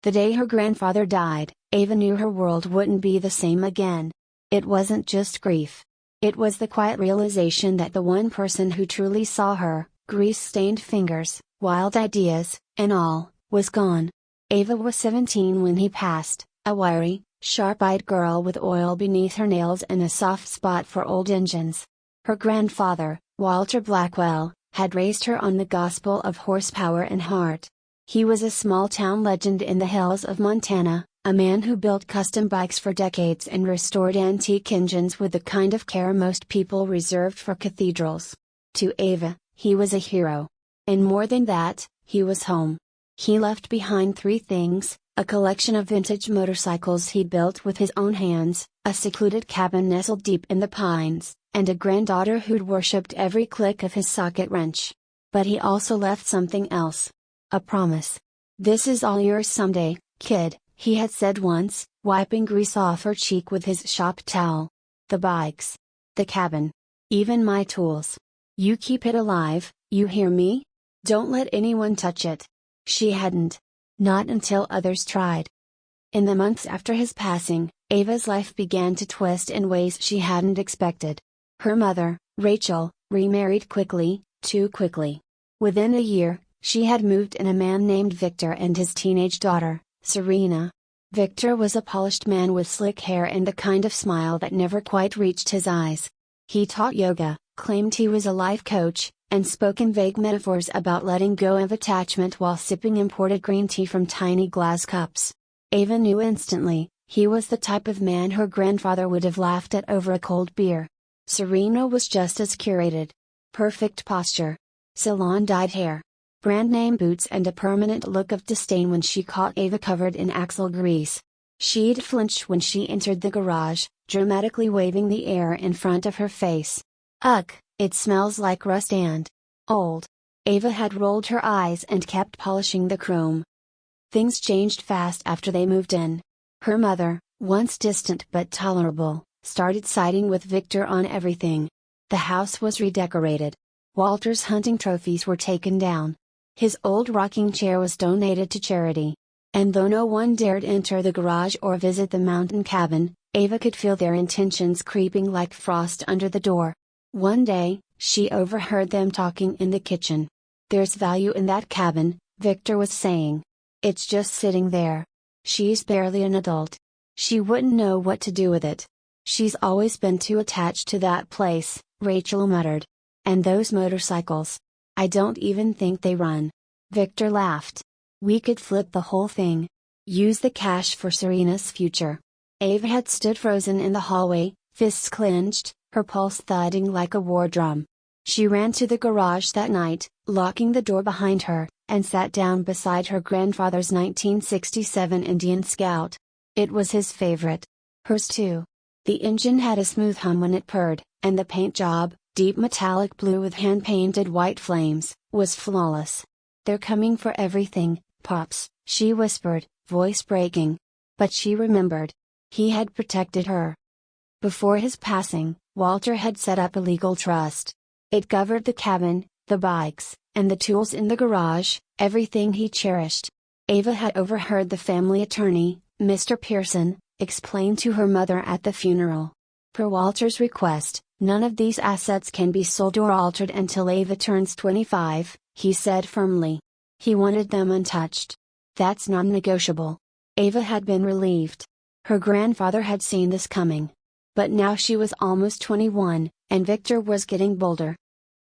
The day her grandfather died, Ava knew her world wouldn't be the same again. It wasn't just grief. It was the quiet realization that the one person who truly saw her, grease-stained fingers, wild ideas, and all, was gone. Ava was 17 when he passed, a wiry, sharp-eyed girl with oil beneath her nails and a soft spot for old engines. Her grandfather, Walter Blackwell, had raised her on the gospel of horsepower and heart. He was a small-town legend in the hills of Montana, a man who built custom bikes for decades and restored antique engines with the kind of care most people reserved for cathedrals. To Ava, he was a hero. And more than that, he was home. He left behind three things: a collection of vintage motorcycles he'd built with his own hands, a secluded cabin nestled deep in the pines, and a granddaughter who'd worshipped every click of his socket wrench. But he also left something else. A promise. "This is all yours someday, kid," he had said once, wiping grease off her cheek with his shop towel. "The bikes. The cabin. Even my tools. You keep it alive, you hear me? Don't let anyone touch it." She hadn't. Not until others tried. In the months after his passing, Ava's life began to twist in ways she hadn't expected. Her mother, Rachel, remarried quickly, too quickly. Within a year, she had moved in a man named Victor and his teenage daughter, Serena. Victor was a polished man with slick hair and the kind of smile that never quite reached his eyes. He taught yoga, claimed he was a life coach, and spoke in vague metaphors about letting go of attachment while sipping imported green tea from tiny glass cups. Ava knew instantly, he was the type of man her grandfather would have laughed at over a cold beer. Serena was just as curated. Perfect posture. Salon-dyed hair. Brand-name boots and a permanent look of disdain when she caught Ava covered in axle grease. She'd flinch when she entered the garage, dramatically waving the air in front of her face. "Ugh, it smells like rust and old." Ava had rolled her eyes and kept polishing the chrome. Things changed fast after they moved in. Her mother, once distant but tolerable, started siding with Victor on everything. The house was redecorated. Walter's hunting trophies were taken down. His old rocking chair was donated to charity. And though no one dared enter the garage or visit the mountain cabin, Ava could feel their intentions creeping like frost under the door. One day, she overheard them talking in the kitchen. "There's value in that cabin," Victor was saying. "It's just sitting there. She's barely an adult. She wouldn't know what to do with it. She's always been too attached to that place," Rachel muttered. "And those motorcycles. I don't even think they run." Victor laughed. "We could flip the whole thing. Use the cash for Serena's future." Ava had stood frozen in the hallway, fists clenched, her pulse thudding like a war drum. She ran to the garage that night, locking the door behind her, and sat down beside her grandfather's 1967 Indian Scout. It was his favorite. Hers too. The engine had a smooth hum when it purred, and the paint job, deep metallic blue with hand-painted white flames, was flawless. "They're coming for everything, Pops," she whispered, voice breaking. But she remembered. He had protected her. Before his passing, Walter had set up a legal trust. It covered the cabin, the bikes, and the tools in the garage, everything he cherished. Ava had overheard the family attorney, Mr. Pearson, explain to her mother at the funeral. Per Walter's request, none of these assets can be sold or altered until Ava turns 25, he said firmly. He wanted them untouched. That's non-negotiable. Ava had been relieved. Her grandfather had seen this coming. But now she was almost 21, and Victor was getting bolder.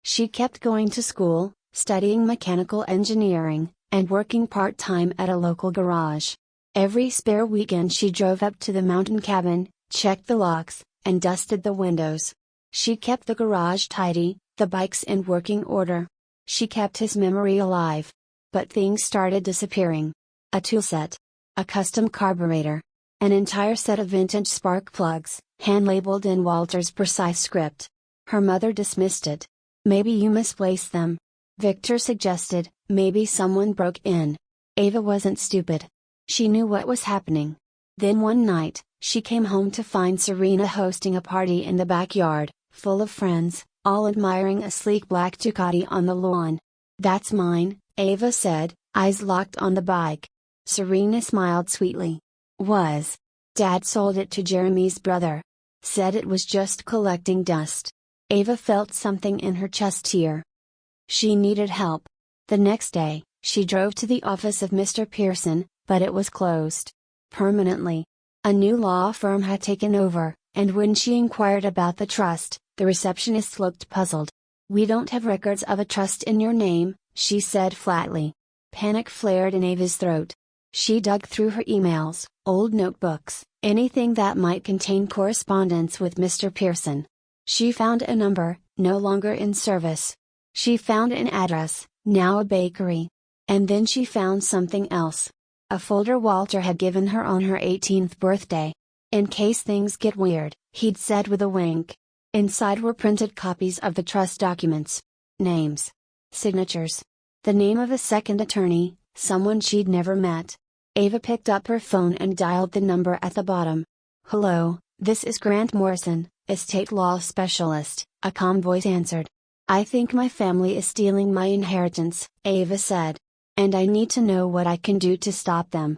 She kept going to school, studying mechanical engineering, and working part-time at a local garage. Every spare weekend she drove up to the mountain cabin, checked the locks, and dusted the windows. She kept the garage tidy, the bikes in working order. She kept his memory alive. But things started disappearing. A toolset. A custom carburetor. An entire set of vintage spark plugs, hand-labeled in Walter's precise script. Her mother dismissed it. "Maybe you misplaced them," Victor suggested. "Maybe someone broke in." Ava wasn't stupid. She knew what was happening. Then one night, she came home to find Serena hosting a party in the backyard, full of friends, all admiring a sleek black Ducati on the lawn. "That's mine," Ava said, eyes locked on the bike. Serena smiled sweetly. Was. Dad sold it to Jeremy's brother. Said it was just collecting dust. Ava felt something in her chest here. She needed help. The next day, she drove to the office of Mr. Pearson, but it was closed. Permanently. A new law firm had taken over, and when she inquired about the trust, the receptionist looked puzzled. "We don't have records of a trust in your name," she said flatly. Panic flared in Ava's throat. She dug through her emails, old notebooks, anything that might contain correspondence with Mr. Pearson. She found a number, no longer in service. She found an address, now a bakery. And then she found something else. A folder Walter had given her on her 18th birthday. "In case things get weird," he'd said with a wink. Inside were printed copies of the trust documents. Names. Signatures. The name of a second attorney, someone she'd never met. Ava picked up her phone and dialed the number at the bottom. "Hello, this is Grant Morrison, estate law specialist," a calm voice answered. "I think my family is stealing my inheritance," Ava said. "And I need to know what I can do to stop them."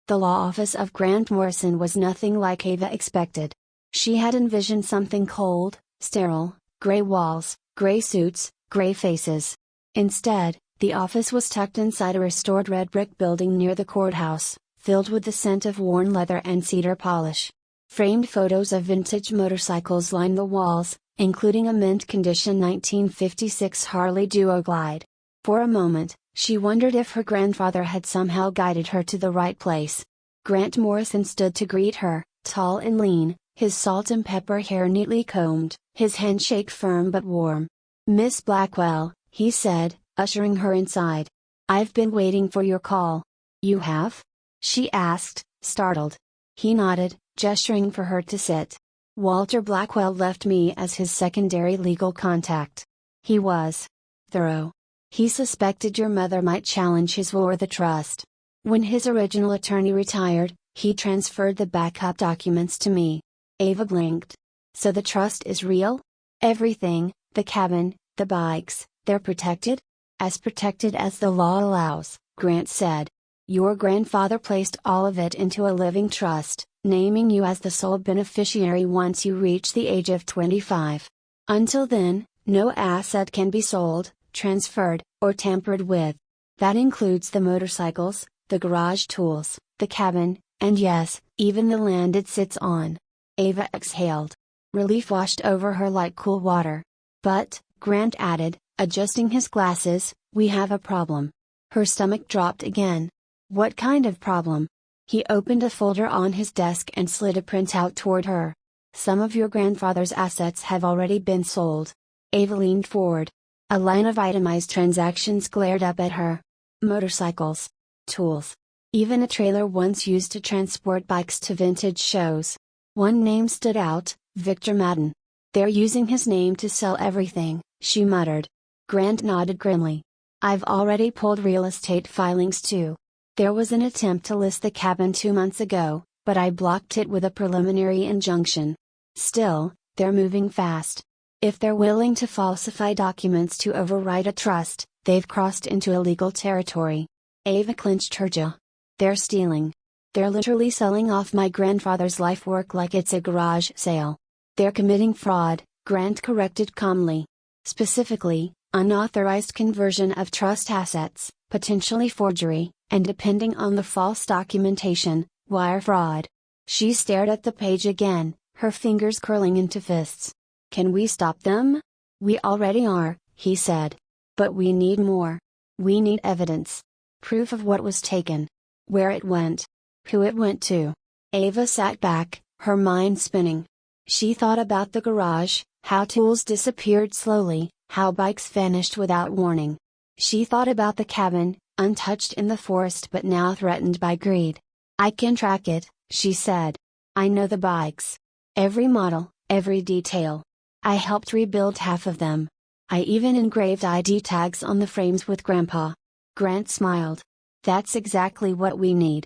The law office of Grant Morrison was nothing like Ava expected. She had envisioned something cold, sterile, gray walls, gray suits, gray faces. Instead, the office was tucked inside a restored red brick building near the courthouse, filled with the scent of worn leather and cedar polish. Framed photos of vintage motorcycles lined the walls, including a mint-condition 1956 Harley Duoglide. For a moment, she wondered if her grandfather had somehow guided her to the right place. Grant Morrison stood to greet her, tall and lean, his salt and pepper hair neatly combed, his handshake firm but warm. "Miss Blackwell," he said, ushering her inside. "I've been waiting for your call." "You have?" she asked, startled. He nodded, gesturing for her to sit. "Walter Blackwell left me as his secondary legal contact. He was thorough. He suspected your mother might challenge his will or the trust. When his original attorney retired, he transferred the backup documents to me." Ava blinked. "So the trust is real? Everything, the cabin, the bikes, they're protected?" "As protected as the law allows," Grant said. "Your grandfather placed all of it into a living trust, naming you as the sole beneficiary once you reach the age of 25. Until then, no asset can be sold, transferred, or tampered with. That includes the motorcycles, the garage tools, the cabin, and yes, even the land it sits on." Ava exhaled. Relief washed over her like cool water. "But," Grant added, adjusting his glasses, "we have a problem." Her stomach dropped again. "What kind of problem?" He opened a folder on his desk and slid a printout toward her. "Some of your grandfather's assets have already been sold." Ava leaned forward. A line of itemized transactions glared up at her. Motorcycles. Tools. Even a trailer once used to transport bikes to vintage shows. One name stood out, Victor Madden. "They're using his name to sell everything," she muttered. Grant nodded grimly. "I've already pulled real estate filings too. There was an attempt to list the cabin 2 months ago, but I blocked it with a preliminary injunction. Still, they're moving fast. If they're willing to falsify documents to override a trust, they've crossed into illegal territory." Ava clenched her jaw. "They're stealing. They're literally selling off my grandfather's life work like it's a garage sale." "They're committing fraud," Grant corrected calmly. "Specifically, unauthorized conversion of trust assets, potentially forgery, and depending on the false documentation, wire fraud." She stared at the page again, her fingers curling into fists. "Can we stop them?" "We already are," he said. "But we need more. We need evidence. Proof of what was taken. Where it went. Who it went to." Ava sat back, her mind spinning. She thought about the garage, how tools disappeared slowly, how bikes vanished without warning. She thought about the cabin, untouched in the forest but now threatened by greed. "I can track it," she said. "I know the bikes. Every model, every detail. I helped rebuild half of them. I even engraved ID tags on the frames with Grandpa." Grant smiled. "That's exactly what we need."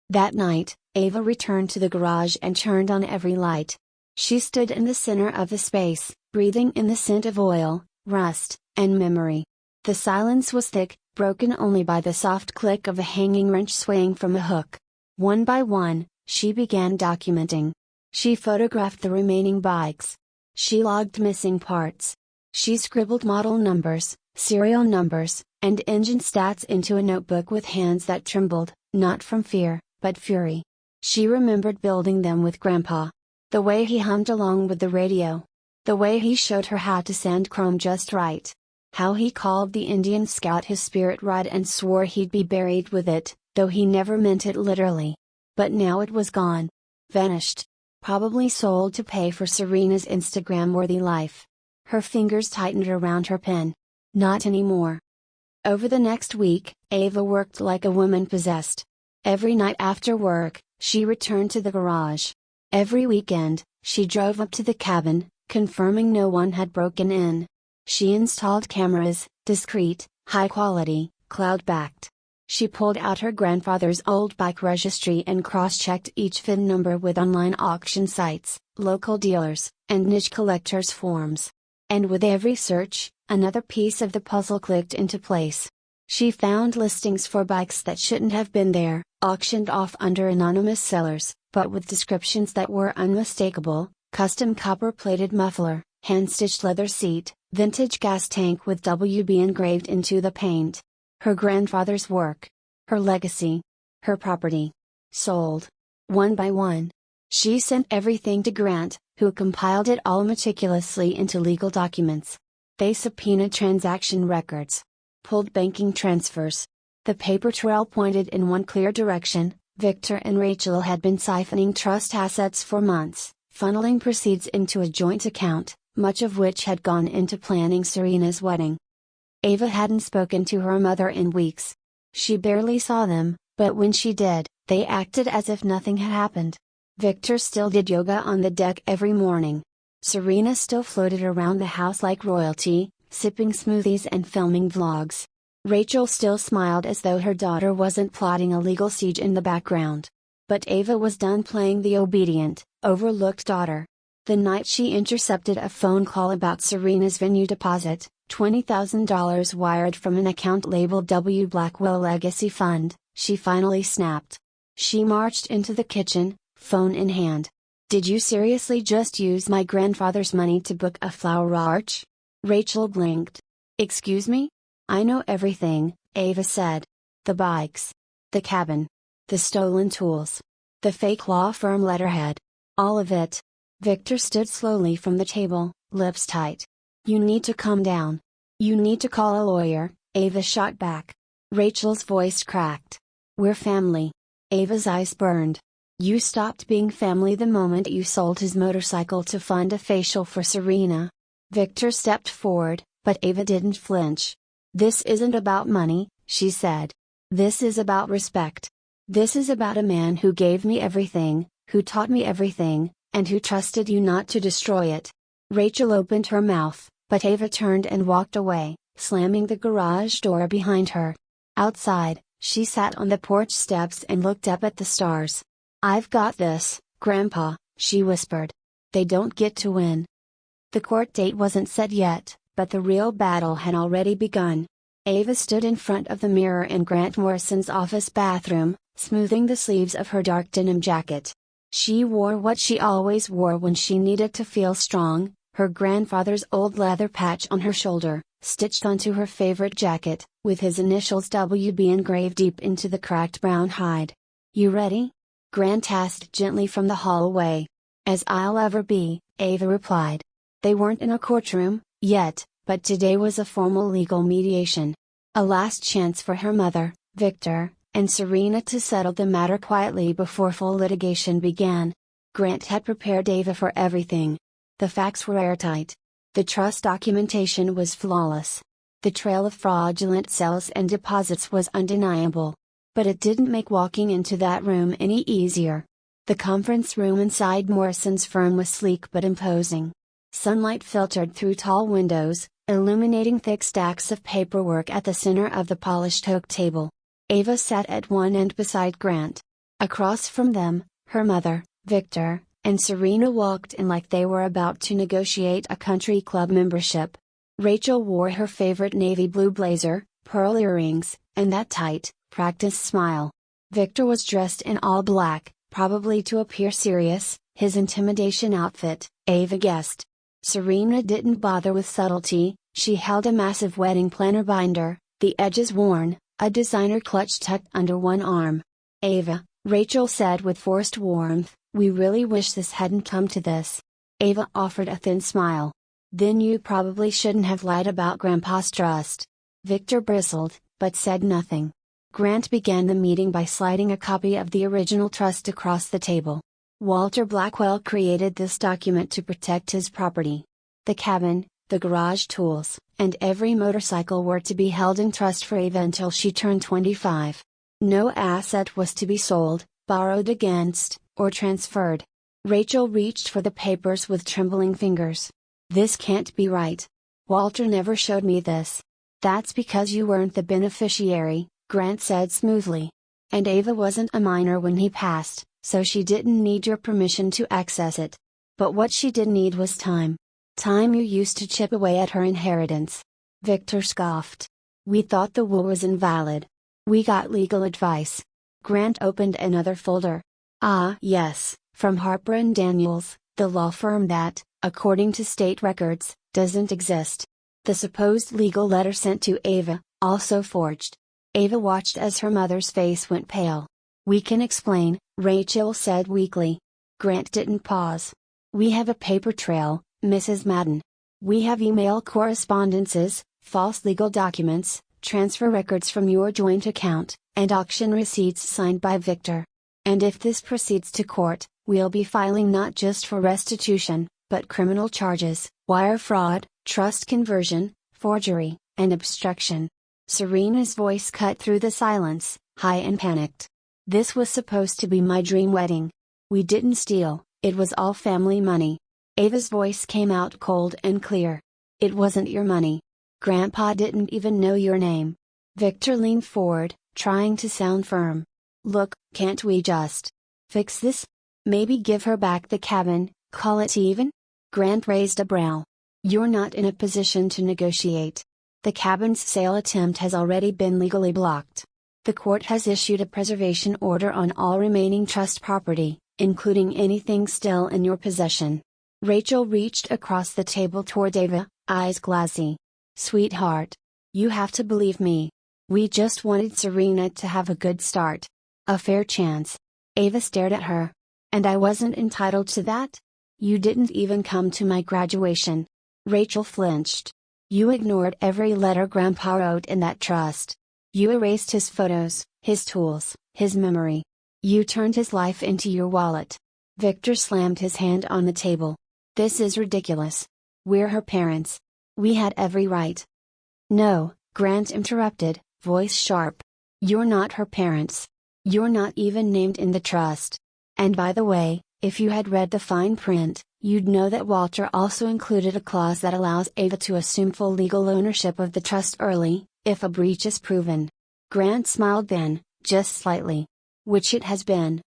That night, Ava returned to the garage and turned on every light. She stood in the center of the space, breathing in the scent of oil, rust, and memory. The silence was thick, broken only by the soft click of a hanging wrench swaying from a hook. One by one, she began documenting. She photographed the remaining bikes. She logged missing parts. She scribbled model numbers, serial numbers, and engine stats into a notebook with hands that trembled, not from fear, but fury. She remembered building them with Grandpa. The way he hummed along with the radio. The way he showed her how to sand chrome just right. How he called the Indian Scout his spirit ride and swore he'd be buried with it, though he never meant it literally. But now it was gone. Vanished. Probably sold to pay for Serena's Instagram-worthy life. Her fingers tightened around her pen. Not anymore. Over the next week, Ava worked like a woman possessed. Every night after work, she returned to the garage. Every weekend, she drove up to the cabin, confirming no one had broken in. She installed cameras, discreet, high quality, cloud-backed. She pulled out her grandfather's old bike registry and cross-checked each VIN number with online auction sites, local dealers, and niche collectors' forums. And with every search, another piece of the puzzle clicked into place. She found listings for bikes that shouldn't have been there, auctioned off under anonymous sellers, but with descriptions that were unmistakable: custom copper-plated muffler, hand-stitched leather seat, vintage gas tank with WB engraved into the paint. Her grandfather's work. Her legacy. Her property. Sold. One by one. She sent everything to Grant, who compiled it all meticulously into legal documents. They subpoenaed transaction records. Pulled banking transfers. The paper trail pointed in one clear direction: Victor and Rachel had been siphoning trust assets for months, funneling proceeds into a joint account, much of which had gone into planning Serena's wedding. Ava hadn't spoken to her mother in weeks. She barely saw them, but when she did, they acted as if nothing had happened. Victor still did yoga on the deck every morning. Serena still floated around the house like royalty, sipping smoothies and filming vlogs. Rachel still smiled as though her daughter wasn't plotting a legal siege in the background. But Ava was done playing the obedient, overlooked daughter. The night she intercepted a phone call about Serena's venue deposit, $20,000 wired from an account labeled W. Blackwell Legacy Fund, she finally snapped. She marched into the kitchen, phone in hand. "Did you seriously just use my grandfather's money to book a flower arch?" Rachel blinked. "Excuse me? I know everything," Ava said. "The bikes. The cabin. The stolen tools. The fake law firm letterhead. All of it." Victor stood slowly from the table, lips tight. "You need to calm down. You need to call a lawyer," Ava shot back. Rachel's voice cracked. "We're family." Ava's eyes burned. "You stopped being family the moment you sold his motorcycle to fund a facial for Serena." Victor stepped forward, but Ava didn't flinch. "This isn't about money," she said. "This is about respect. This is about a man who gave me everything, who taught me everything, and who trusted you not to destroy it." Rachel opened her mouth, but Ava turned and walked away, slamming the garage door behind her. Outside, she sat on the porch steps and looked up at the stars. "I've got this, Grandpa," she whispered. "They don't get to win." The court date wasn't set yet, but the real battle had already begun. Ava stood in front of the mirror in Grant Morrison's office bathroom, smoothing the sleeves of her dark denim jacket. She wore what she always wore when she needed to feel strong, her grandfather's old leather patch on her shoulder, stitched onto her favorite jacket, with his initials WB engraved deep into the cracked brown hide. "You ready?" Grant asked gently from the hallway. "As I'll ever be," Ava replied. They weren't in a courtroom, yet, but today was a formal legal mediation. A last chance for her mother, Victor, and Serena to settle the matter quietly before full litigation began. Grant had prepared Ava for everything. The facts were airtight. The trust documentation was flawless. The trail of fraudulent sales and deposits was undeniable. But it didn't make walking into that room any easier. The conference room inside Morrison's firm was sleek but imposing. Sunlight filtered through tall windows, illuminating thick stacks of paperwork at the center of the polished oak table. Ava sat at one end beside Grant. Across from them, her mother, Victor, and Serena walked in like they were about to negotiate a country club membership. Rachel wore her favorite navy blue blazer, pearl earrings, and that tight, practiced smile. Victor was dressed in all black, probably to appear serious, his intimidation outfit, Ava guessed. Serena didn't bother with subtlety, she held a massive wedding planner binder, the edges worn, a designer clutch tucked under one arm. Ava, Rachel said with forced warmth, we really wish this hadn't come to this. Ava offered a thin smile. Then you probably shouldn't have lied about Grandpa's trust. Victor bristled, but said nothing. Grant began the meeting by sliding a copy of the original trust across the table. Walter Blackwell created this document to protect his property. The cabin, the garage tools, and every motorcycle were to be held in trust for Ava until she turned 25. No asset was to be sold, borrowed against, or transferred. Rachel reached for the papers with trembling fingers. This can't be right. Walter never showed me this. That's because you weren't the beneficiary, Grant said smoothly. And Ava wasn't a minor when he passed, so she didn't need your permission to access it. But what she did need was time. Time you used to chip away at her inheritance. Victor scoffed. We thought the will was invalid. We got legal advice. Grant opened another folder. Ah yes, from Harper and Daniels, the law firm that, according to state records, doesn't exist. The supposed legal letter sent to Ava, also forged. Ava watched as her mother's face went pale. We can explain, Rachel said weakly. Grant didn't pause. We have a paper trail, Mrs. Madden. We have email correspondences, false legal documents, transfer records from your joint account, and auction receipts signed by Victor. And if this proceeds to court, we'll be filing not just for restitution, but criminal charges, wire fraud, trust conversion, forgery, and obstruction. Serena's voice cut through the silence, high and panicked. This was supposed to be my dream wedding. We didn't steal, it was all family money. Ava's voice came out cold and clear. It wasn't your money. Grandpa didn't even know your name. Victor leaned forward, trying to sound firm. Look, can't we just fix this? Maybe give her back the cabin, call it even? Grant raised a brow. You're not in a position to negotiate. The cabin's sale attempt has already been legally blocked. The court has issued a preservation order on all remaining trust property, including anything still in your possession. Rachel reached across the table toward Ava, eyes glassy. Sweetheart. You have to believe me. We just wanted Serena to have a good start. A fair chance. Ava stared at her. And I wasn't entitled to that? You didn't even come to my graduation. Rachel flinched. You ignored every letter Grandpa wrote in that trust. You erased his photos, his tools, his memory. You turned his life into your wallet. Victor slammed his hand on the table. This is ridiculous. We're her parents. We had every right. No, Grant interrupted, voice sharp. You're not her parents. You're not even named in the trust. And by the way, if you had read the fine print, you'd know that Walter also included a clause that allows Ava to assume full legal ownership of the trust early, if a breach is proven. Grant smiled then, just slightly. Which it has been.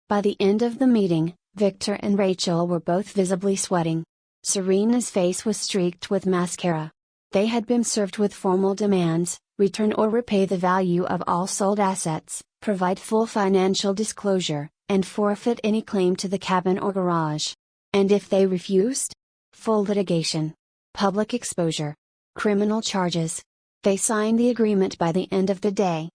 By the end of the meeting, Victor and Rachel were both visibly sweating. Serena's face was streaked with mascara. They had been served with formal demands: return or repay the value of all sold assets, provide full financial disclosure, and forfeit any claim to the cabin or garage. And if they refused? Full litigation. Public exposure. Criminal charges. They signed the agreement by the end of the day.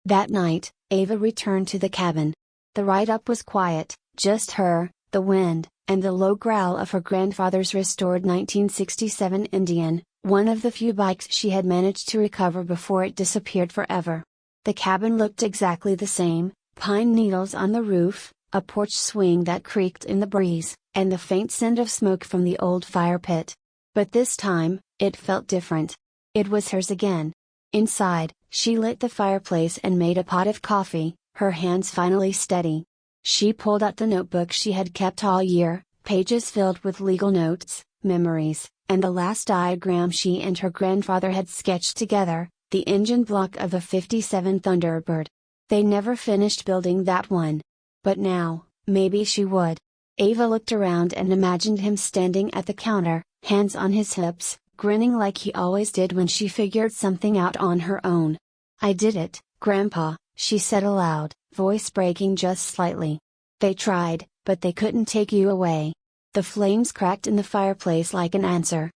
That night, Ava returned to the cabin. The ride-up was quiet, just her, the wind, and the low growl of her grandfather's restored 1967 Indian, one of the few bikes she had managed to recover before it disappeared forever. The cabin looked exactly the same: pine needles on the roof, a porch swing that creaked in the breeze, and the faint scent of smoke from the old fire pit. But this time, it felt different. It was hers again. Inside, she lit the fireplace and made a pot of coffee, her hands finally steady. She pulled out the notebook she had kept all year, pages filled with legal notes, memories, and the last diagram she and her grandfather had sketched together, the engine block of a '57 Thunderbird. They never finished building that one. But now, maybe she would. Ava looked around and imagined him standing at the counter, hands on his hips, grinning like he always did when she figured something out on her own. "I did it, Grandpa," she said aloud, voice breaking just slightly. "They tried, but they couldn't take you away." The flames cracked in the fireplace like an answer.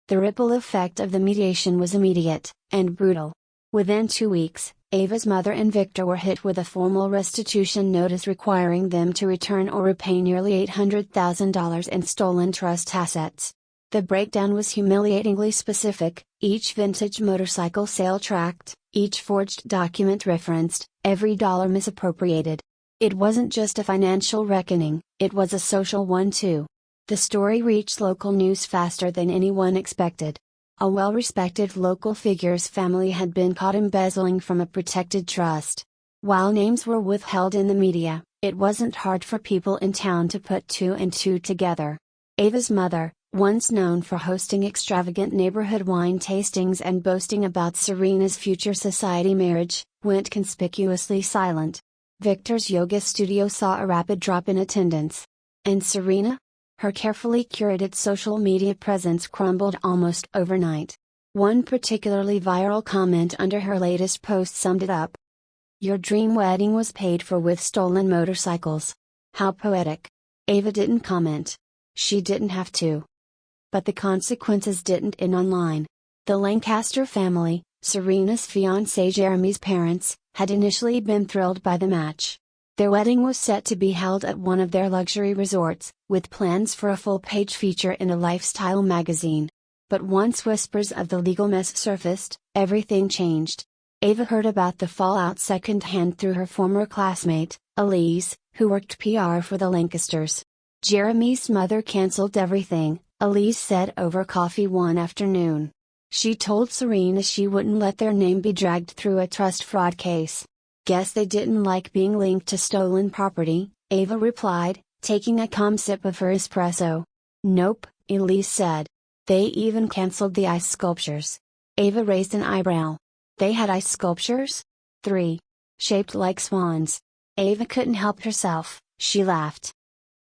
The ripple effect of the mediation was immediate, and brutal. Within 2 weeks, Ava's mother and Victor were hit with a formal restitution notice requiring them to return or repay nearly $800,000 in stolen trust assets. The breakdown was humiliatingly specific: each vintage motorcycle sale tracked, each forged document referenced, every dollar misappropriated. It wasn't just a financial reckoning, it was a social one too. The story reached local news faster than anyone expected. A well-respected local figure's family had been caught embezzling from a protected trust. While names were withheld in the media, it wasn't hard for people in town to put two and two together. Ava's mother, once known for hosting extravagant neighborhood wine tastings and boasting about Serena's future society marriage, went conspicuously silent. Victor's yoga studio saw a rapid drop in attendance. And Serena? Her carefully curated social media presence crumbled almost overnight. One particularly viral comment under her latest post summed it up. "Your dream wedding was paid for with stolen motorcycles. How poetic." Ava didn't comment. She didn't have to. But the consequences didn't end online. The Lancaster family, Serena's fiancé Jeremy's parents, had initially been thrilled by the match. Their wedding was set to be held at one of their luxury resorts, with plans for a full-page feature in a lifestyle magazine. But once whispers of the legal mess surfaced, everything changed. Ava heard about the fallout secondhand through her former classmate, Elise, who worked PR for the Lancasters. Jeremy's mother canceled everything, Elise said over coffee one afternoon. She told Serena she wouldn't let their name be dragged through a trust fraud case. "Guess they didn't like being linked to stolen property," Ava replied, taking a calm sip of her espresso. "Nope," Elise said. "They even canceled the ice sculptures." Ava raised an eyebrow. "They had ice sculptures?" "3. Shaped like swans." Ava couldn't help herself, she laughed.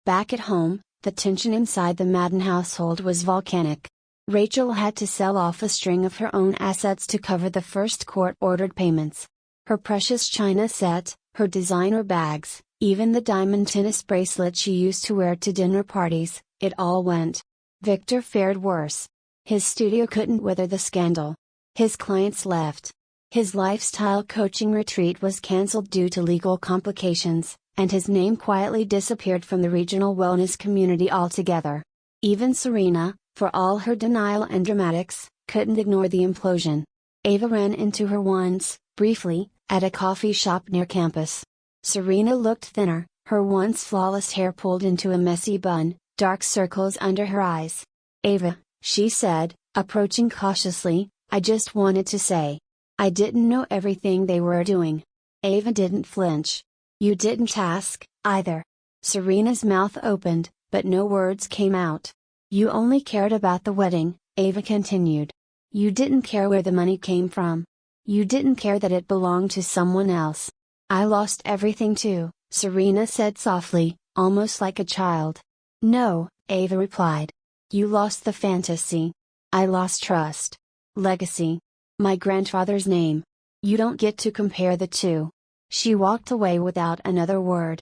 Back at home, the tension inside the Madden household was volcanic. Rachel had to sell off a string of her own assets to cover the first court-ordered payments. Her precious china set, her designer bags, even the diamond tennis bracelet she used to wear to dinner parties, it all went. Victor fared worse. His studio couldn't weather the scandal. His clients left. His lifestyle coaching retreat was cancelled due to legal complications, and his name quietly disappeared from the regional wellness community altogether. Even Serena, for all her denial and dramatics, couldn't ignore the implosion. Ava ran into her once, briefly, at a coffee shop near campus. Serena looked thinner, her once flawless hair pulled into a messy bun, dark circles under her eyes. "Ava," she said, approaching cautiously, "I just wanted to say. I didn't know everything they were doing." Ava didn't flinch. "You didn't ask, either." Serena's mouth opened, but no words came out. "You only cared about the wedding," Ava continued. "You didn't care where the money came from. You didn't care that it belonged to someone else." "I lost everything too," Serena said softly, almost like a child. "No," Ava replied. "You lost the fantasy. I lost trust. Legacy. My grandfather's name. You don't get to compare the two." She walked away without another word.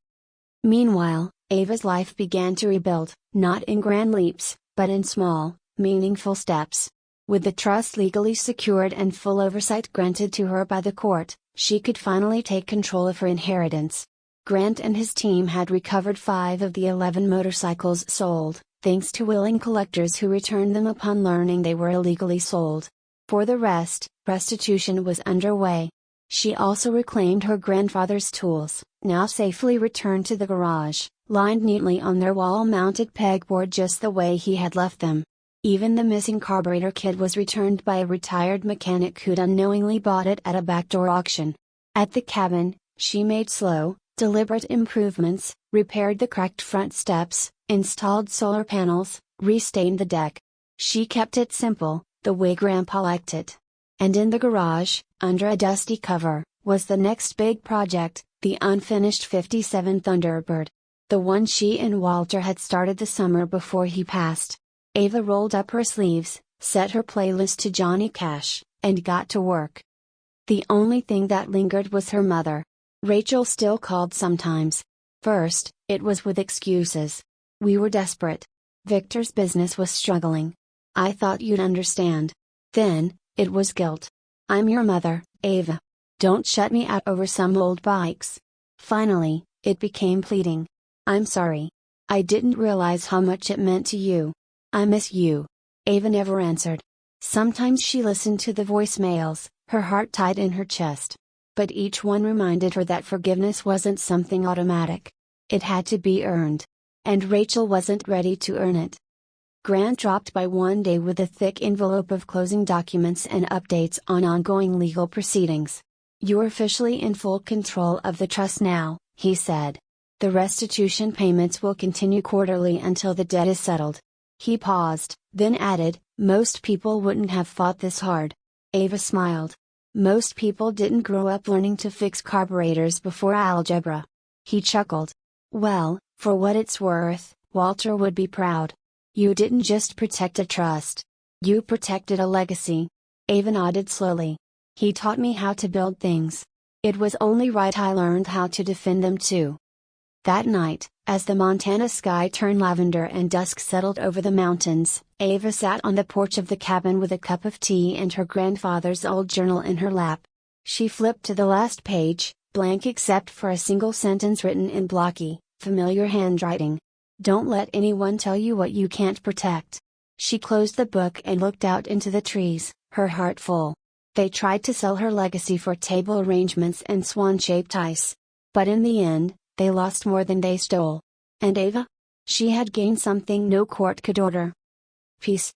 Meanwhile, Ava's life began to rebuild, not in grand leaps, but in small, meaningful steps. With the trust legally secured and full oversight granted to her by the court, she could finally take control of her inheritance. Grant and his team had recovered 5 of the 11 motorcycles sold, thanks to willing collectors who returned them upon learning they were illegally sold. For the rest, restitution was underway. She also reclaimed her grandfather's tools, now safely returned to the garage, lined neatly on their wall-mounted pegboard just the way he had left them. Even the missing carburetor kit was returned by a retired mechanic who'd unknowingly bought it at a backdoor auction. At the cabin, she made slow, deliberate improvements, repaired the cracked front steps, installed solar panels, restained the deck. She kept it simple, the way Grandpa liked it. And in the garage, under a dusty cover, was the next big project, the unfinished '57 Thunderbird. The one she and Walter had started the summer before he passed. Ava rolled up her sleeves, set her playlist to Johnny Cash, and got to work. The only thing that lingered was her mother. Rachel still called sometimes. First, it was with excuses. We were desperate. Victor's business was struggling. I thought you'd understand. Then, it was guilt. I'm your mother, Ava. Don't shut me out over some old bikes. Finally, it became pleading. I'm sorry. I didn't realize how much it meant to you. I miss you. Ava never answered. Sometimes she listened to the voicemails, her heart tight in her chest. But each one reminded her that forgiveness wasn't something automatic. It had to be earned. And Rachel wasn't ready to earn it. Grant dropped by one day with a thick envelope of closing documents and updates on ongoing legal proceedings. You're officially in full control of the trust now, he said. The restitution payments will continue quarterly until the debt is settled. He paused, then added, most people wouldn't have fought this hard. Ava smiled. Most people didn't grow up learning to fix carburetors before algebra. He chuckled. Well, for what it's worth, Walter would be proud. You didn't just protect a trust. You protected a legacy. Ava nodded slowly. He taught me how to build things. It was only right I learned how to defend them too. That night, as the Montana sky turned lavender and dusk settled over the mountains, Ava sat on the porch of the cabin with a cup of tea and her grandfather's old journal in her lap. She flipped to the last page, blank except for a single sentence written in blocky, familiar handwriting. Don't let anyone tell you what you can't protect. She closed the book and looked out into the trees, her heart full. They tried to sell her legacy for table arrangements and swan-shaped ice. But in the end, they lost more than they stole. And Ava? She had gained something no court could order. Peace.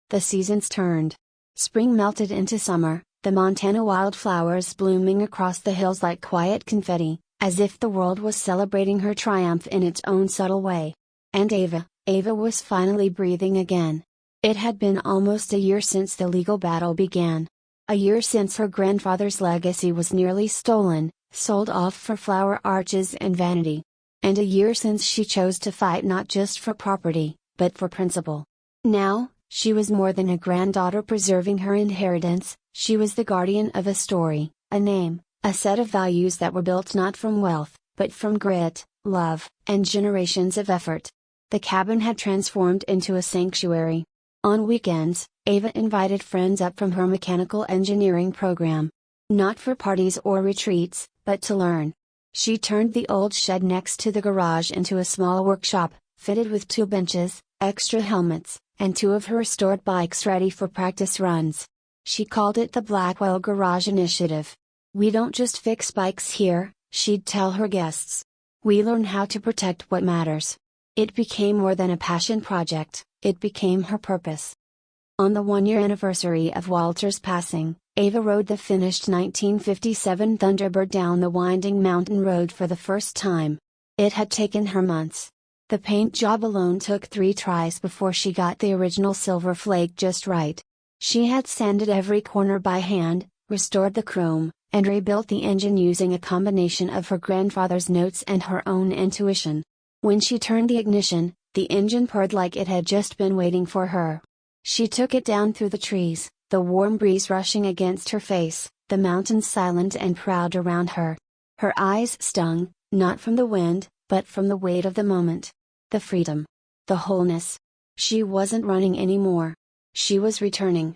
The seasons turned. Spring melted into summer, the Montana wildflowers blooming across the hills like quiet confetti, as if the world was celebrating her triumph in its own subtle way. And Ava was finally breathing again. It had been almost a year since the legal battle began. A year since her grandfather's legacy was nearly stolen, sold off for flower arches and vanity. And a year since she chose to fight not just for property, but for principle. Now, she was more than a granddaughter preserving her inheritance, she was the guardian of a story, a name, a set of values that were built not from wealth, but from grit, love, and generations of effort. The cabin had transformed into a sanctuary. On weekends, Ava invited friends up from her mechanical engineering program. Not for parties or retreats, but to learn. She turned the old shed next to the garage into a small workshop, fitted with 2 benches, extra helmets, and 2 of her restored bikes ready for practice runs. She called it the Blackwell Garage Initiative. We don't just fix bikes here, she'd tell her guests. We learn how to protect what matters. It became more than a passion project, it became her purpose. On the 1-year anniversary of Walter's passing, Ava rode the finished 1957 Thunderbird down the winding mountain road for the first time. It had taken her months. The paint job alone took 3 tries before she got the original silver flake just right. She had sanded every corner by hand, restored the chrome, and rebuilt the engine using a combination of her grandfather's notes and her own intuition. When she turned the ignition, the engine purred like it had just been waiting for her. She took it down through the trees, the warm breeze rushing against her face, the mountains silent and proud around her. Her eyes stung, not from the wind, but from the weight of the moment. The freedom. The wholeness. She wasn't running anymore. She was returning.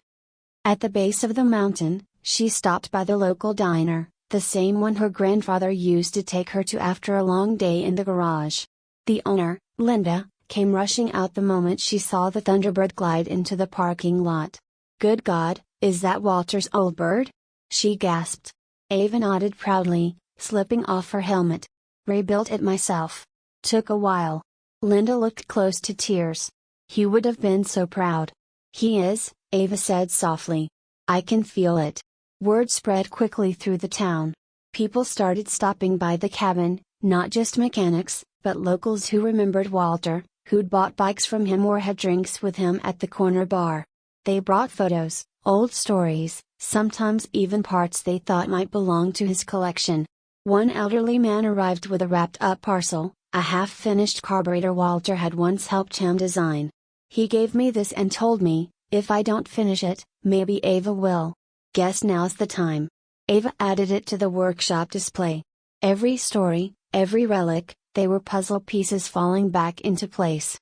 At the base of the mountain, she stopped by the local diner, the same one her grandfather used to take her to after a long day in the garage. The owner, Linda, came rushing out the moment she saw the Thunderbird glide into the parking lot. Good God, is that Walter's old bird? She gasped. Ava nodded proudly, slipping off her helmet. Rebuilt it myself. Took a while. Linda looked close to tears. He would have been so proud. He is, Ava said softly. I can feel it. Word spread quickly through the town. People started stopping by the cabin, not just mechanics, but locals who remembered Walter, who'd bought bikes from him or had drinks with him at the corner bar. They brought photos, old stories, sometimes even parts they thought might belong to his collection. One elderly man arrived with a wrapped-up parcel, a half-finished carburetor Walter had once helped him design. He gave me this and told me, If I don't finish it, maybe Ava will. Guess now's the time. Ava added it to the workshop display. Every story, every relic, they were puzzle pieces falling back into place.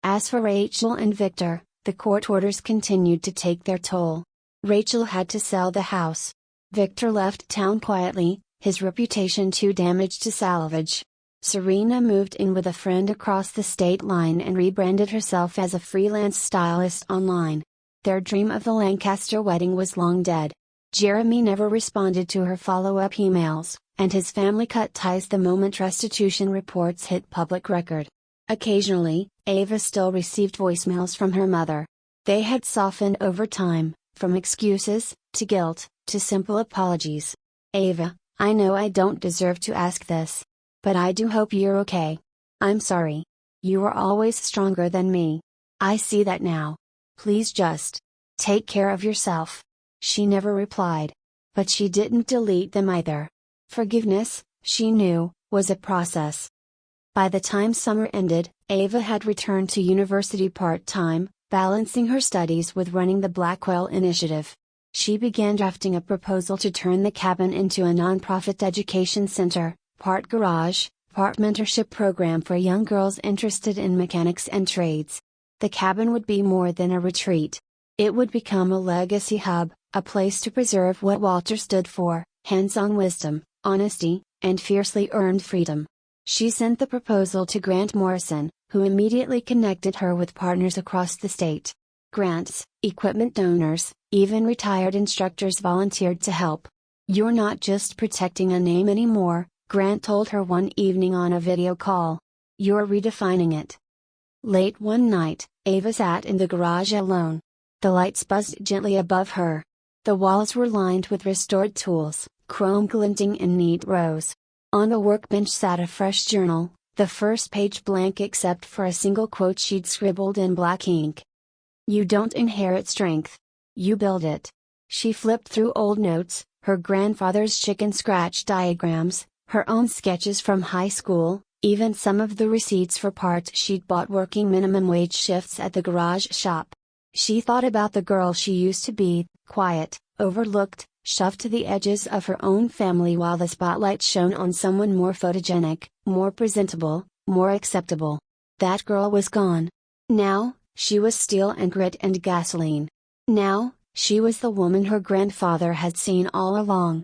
As for Rachel and Victor, the court orders continued to take their toll. Rachel had to sell the house. Victor left town quietly, his reputation too damaged to salvage. Serena moved in with a friend across the state line and rebranded herself as a freelance stylist online. Their dream of the Lancaster wedding was long dead. Jeremy never responded to her follow-up emails, and his family cut ties the moment restitution reports hit public record. Occasionally, Ava still received voicemails from her mother. They had softened over time, from excuses, to guilt, to simple apologies. "Ava, I know I don't deserve to ask this. But I do hope you're okay. I'm sorry. You were always stronger than me. I see that now. Please just take care of yourself." She never replied. But she didn't delete them either. Forgiveness, she knew, was a process. By the time summer ended, Ava had returned to university part-time, balancing her studies with running the Blackwell Initiative. She began drafting a proposal to turn the cabin into a nonprofit education center, part garage, part mentorship program for young girls interested in mechanics and trades. The cabin would be more than a retreat. It would become a legacy hub, a place to preserve what Walter stood for: hands-on wisdom, honesty, and fiercely earned freedom. She sent the proposal to Grant Morrison, who immediately connected her with partners across the state. Grants, equipment donors, even retired instructors volunteered to help. "You're not just protecting a name anymore," Grant told her one evening on a video call. "You're redefining it." Late one night, Ava sat in the garage alone. The lights buzzed gently above her. The walls were lined with restored tools, chrome glinting in neat rows. On the workbench sat a fresh journal, the first page blank except for a single quote she'd scribbled in black ink. "You don't inherit strength. You build it." She flipped through old notes, her grandfather's chicken scratch diagrams, her own sketches from high school, even some of the receipts for parts she'd bought working minimum wage shifts at the garage shop. She thought about the girl she used to be, quiet, overlooked, shoved to the edges of her own family while the spotlight shone on someone more photogenic, more presentable, more acceptable. That girl was gone. Now, she was steel and grit and gasoline. Now, she was the woman her grandfather had seen all along.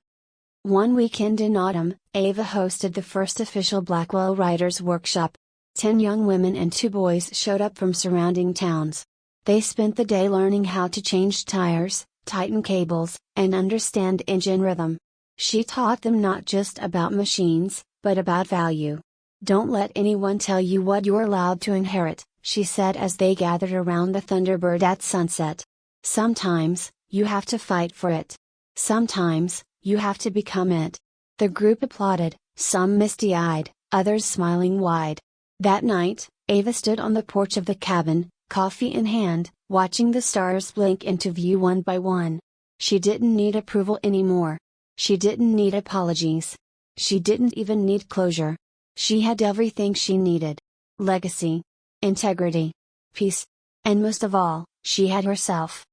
One weekend in autumn, Ava hosted the first official Blackwell Writers' Workshop. 10 young women and 2 boys showed up from surrounding towns. They spent the day learning how to change tires, tighten cables, and understand engine rhythm. She taught them not just about machines, but about value. "Don't let anyone tell you what you're allowed to inherit," she said as they gathered around the Thunderbird at sunset. "Sometimes, you have to fight for it. Sometimes, you have to become it." The group applauded, some misty-eyed, others smiling wide. That night, Ava stood on the porch of the cabin, coffee in hand, watching the stars blink into view one by one. She didn't need approval anymore. She didn't need apologies. She didn't even need closure. She had everything she needed: legacy, integrity, peace. And most of all, she had herself.